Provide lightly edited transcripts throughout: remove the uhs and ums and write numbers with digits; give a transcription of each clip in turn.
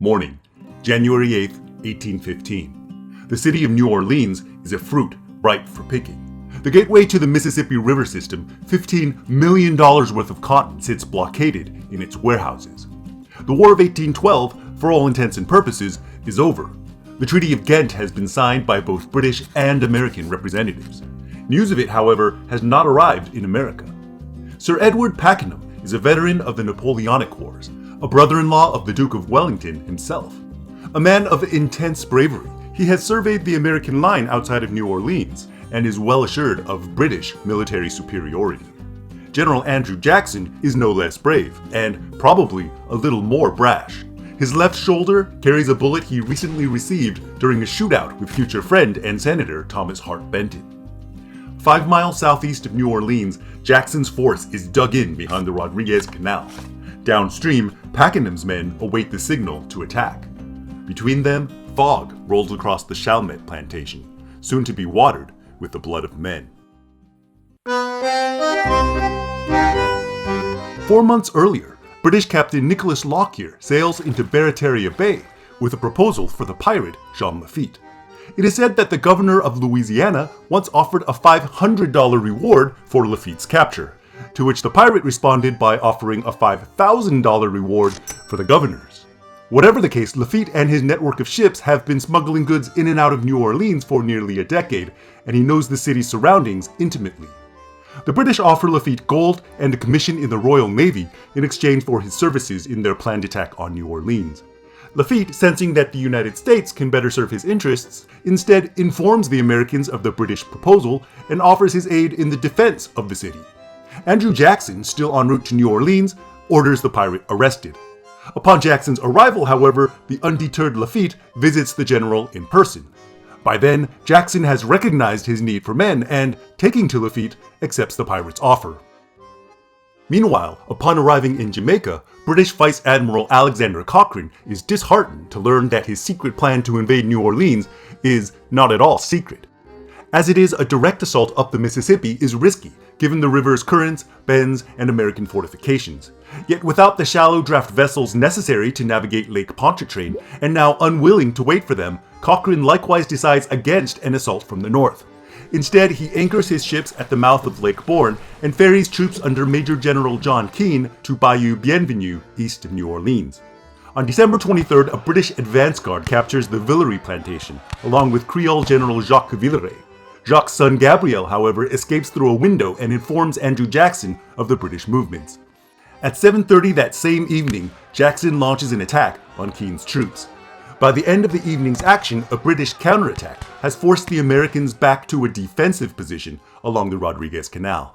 Morning, January 8, 1815. The city of New Orleans is a fruit ripe for picking. The gateway to the Mississippi River system, $15 million worth of cotton sits blockaded in its warehouses. The War of 1812, for all intents and purposes, is over. The Treaty of Ghent has been signed by both British and American representatives. News of it, however, has not arrived in America. Sir Edward Pakenham is a veteran of the Napoleonic Wars, a brother-in-law of the Duke of Wellington himself. A man of intense bravery, he has surveyed the American line outside of New Orleans and is well assured of British military superiority. General Andrew Jackson is no less brave, and probably a little more brash. His left shoulder carries a bullet he recently received during a shootout with future friend and Senator Thomas Hart Benton. 5 miles southeast of New Orleans, Jackson's force is dug in behind the Rodriguez Canal. Downstream, Pakenham's men await the signal to attack. Between them, fog rolls across the Chalmette plantation, soon to be watered with the blood of men. 4 months earlier, British Captain Nicholas Lockyer sails into Barataria Bay with a proposal for the pirate Jean Lafitte. It is said that the governor of Louisiana once offered a $500 reward for Lafitte's capture, to which the pirate responded by offering a $5,000 reward for the governor's. Whatever the case, Lafitte and his network of ships have been smuggling goods in and out of New Orleans for nearly a decade, and he knows the city's surroundings intimately. The British offer Lafitte gold and a commission in the Royal Navy in exchange for his services in their planned attack on New Orleans. Lafitte, sensing that the United States can better serve his interests, instead informs the Americans of the British proposal and offers his aid in the defense of the city. Andrew Jackson, still en route to New Orleans, orders the pirate arrested. Upon Jackson's arrival, however, the undeterred Lafitte visits the general in person. By then, Jackson has recognized his need for men and, taking to Lafitte, accepts the pirate's offer. Meanwhile, upon arriving in Jamaica, British Vice Admiral Alexander Cochrane is disheartened to learn that his secret plan to invade New Orleans is not at all secret. As it is, a direct assault up the Mississippi is risky, given the river's currents, bends, and American fortifications. Yet without the shallow draft vessels necessary to navigate Lake Pontchartrain, and now unwilling to wait for them, Cochrane likewise decides against an assault from the north. Instead, he anchors his ships at the mouth of Lake Borgne and ferries troops under Major General John Keane to Bayou Bienvenue, east of New Orleans. On December 23rd, a British advance guard captures the Villere plantation, along with Creole General Jacques Villere. Jacques' son Gabriel, however, escapes through a window and informs Andrew Jackson of the British movements. At 7:30 that same evening, Jackson launches an attack on Keane's troops. By the end of the evening's action, a British counterattack has forced the Americans back to a defensive position along the Rodriguez Canal.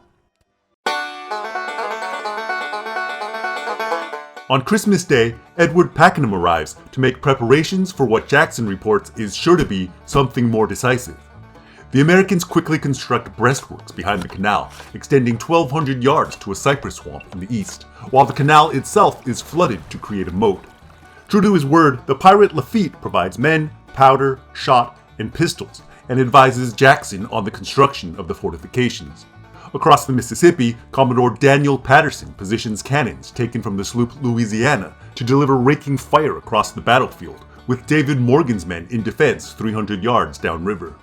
On Christmas Day, Edward Pakenham arrives to make preparations for what Jackson reports is sure to be something more decisive. The Americans quickly construct breastworks behind the canal, extending 1,200 yards to a cypress swamp in the east, while the canal itself is flooded to create a moat. True to his word, the pirate Lafitte provides men, powder, shot, and pistols, and advises Jackson on the construction of the fortifications. Across the Mississippi, Commodore Daniel Patterson positions cannons taken from the sloop Louisiana to deliver raking fire across the battlefield, with David Morgan's men in defense 300 yards downriver.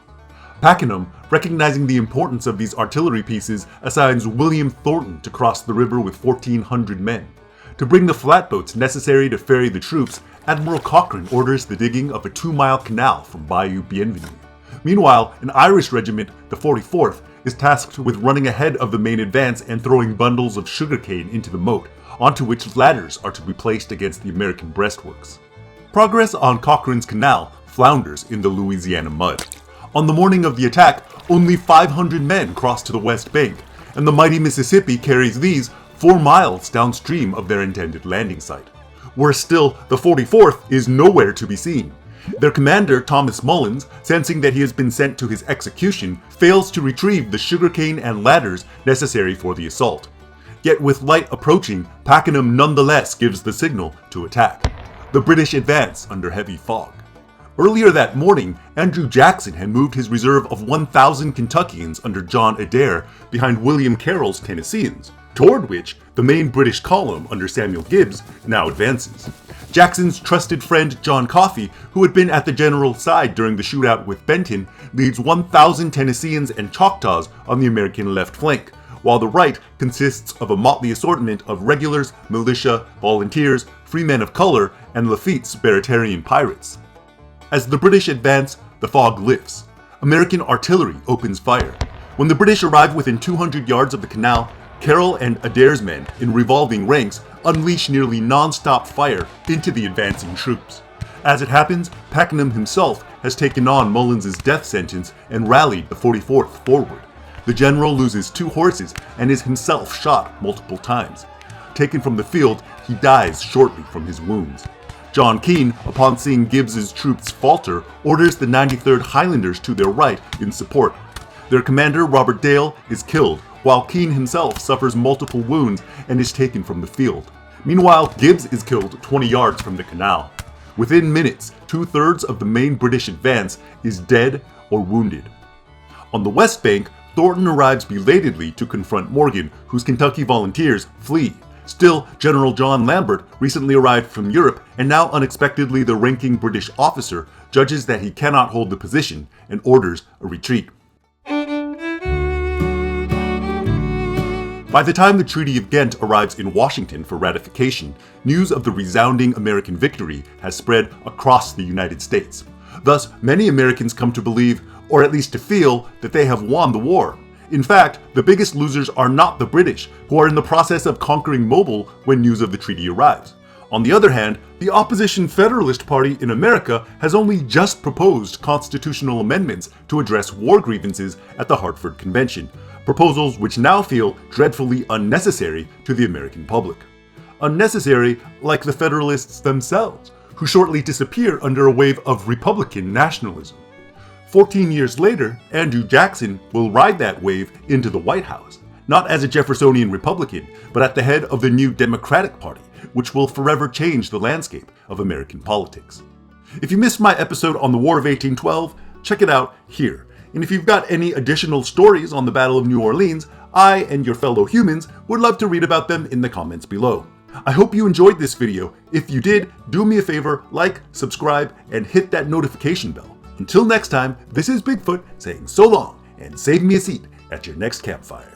Pakenham, recognizing the importance of these artillery pieces, assigns William Thornton to cross the river with 1,400 men. To bring the flatboats necessary to ferry the troops, Admiral Cochrane orders the digging of a 2-mile canal from Bayou Bienvenue. Meanwhile, an Irish regiment, the 44th, is tasked with running ahead of the main advance and throwing bundles of sugarcane into the moat, onto which ladders are to be placed against the American breastworks. Progress on Cochrane's canal flounders in the Louisiana mud. On the morning of the attack, only 500 men cross to the west bank, and the mighty Mississippi carries these 4 miles downstream of their intended landing site. Worse still, the 44th is nowhere to be seen. Their commander, Thomas Mullins, sensing that he has been sent to his execution, fails to retrieve the sugarcane and ladders necessary for the assault. Yet with light approaching, Pakenham nonetheless gives the signal to attack. The British advance under heavy fog. Earlier that morning, Andrew Jackson had moved his reserve of 1,000 Kentuckians under John Adair behind William Carroll's Tennesseans, toward which the main British column under Samuel Gibbs now advances. Jackson's trusted friend John Coffey, who had been at the general's side during the shootout with Benton, leads 1,000 Tennesseans and Choctaws on the American left flank, while the right consists of a motley assortment of regulars, militia, volunteers, free men of color, and Lafitte's Baratarian pirates. As the British advance, the fog lifts. American artillery opens fire. When the British arrive within 200 yards of the canal, Carroll and Adair's men, in revolving ranks, unleash nearly non-stop fire into the advancing troops. As it happens, Pakenham himself has taken on Mullins' death sentence and rallied the 44th forward. The general loses 2 horses and is himself shot multiple times. Taken from the field, he dies shortly from his wounds. John Keane, upon seeing Gibbs' troops falter, orders the 93rd Highlanders to their right in support. Their commander, Robert Dale, is killed, while Keane himself suffers multiple wounds and is taken from the field. Meanwhile, Gibbs is killed 20 yards from the canal. Within minutes, 2/3 of the main British advance is dead or wounded. On the west bank, Thornton arrives belatedly to confront Morgan, whose Kentucky volunteers flee. Still, General John Lambert, recently arrived from Europe and now unexpectedly the ranking British officer, judges that he cannot hold the position and orders a retreat. By the time the Treaty of Ghent arrives in Washington for ratification, news of the resounding American victory has spread across the United States. Thus, many Americans come to believe, or at least to feel, that they have won the war. In fact, the biggest losers are not the British, who are in the process of conquering Mobile when news of the treaty arrives. On the other hand, the opposition Federalist Party in America has only just proposed constitutional amendments to address war grievances at the Hartford Convention, proposals which now feel dreadfully unnecessary to the American public. Unnecessary like the Federalists themselves, who shortly disappear under a wave of Republican nationalism. 14 years later, Andrew Jackson will ride that wave into the White House, not as a Jeffersonian Republican, but at the head of the new Democratic Party, which will forever change the landscape of American politics. If you missed my episode on the War of 1812, check it out here. And if you've got any additional stories on the Battle of New Orleans, I and your fellow humans would love to read about them in the comments below. I hope you enjoyed this video. If you did, do me a favor, like, subscribe, and hit that notification bell. Until next time, this is Bigfoot saying so long and save me a seat at your next campfire.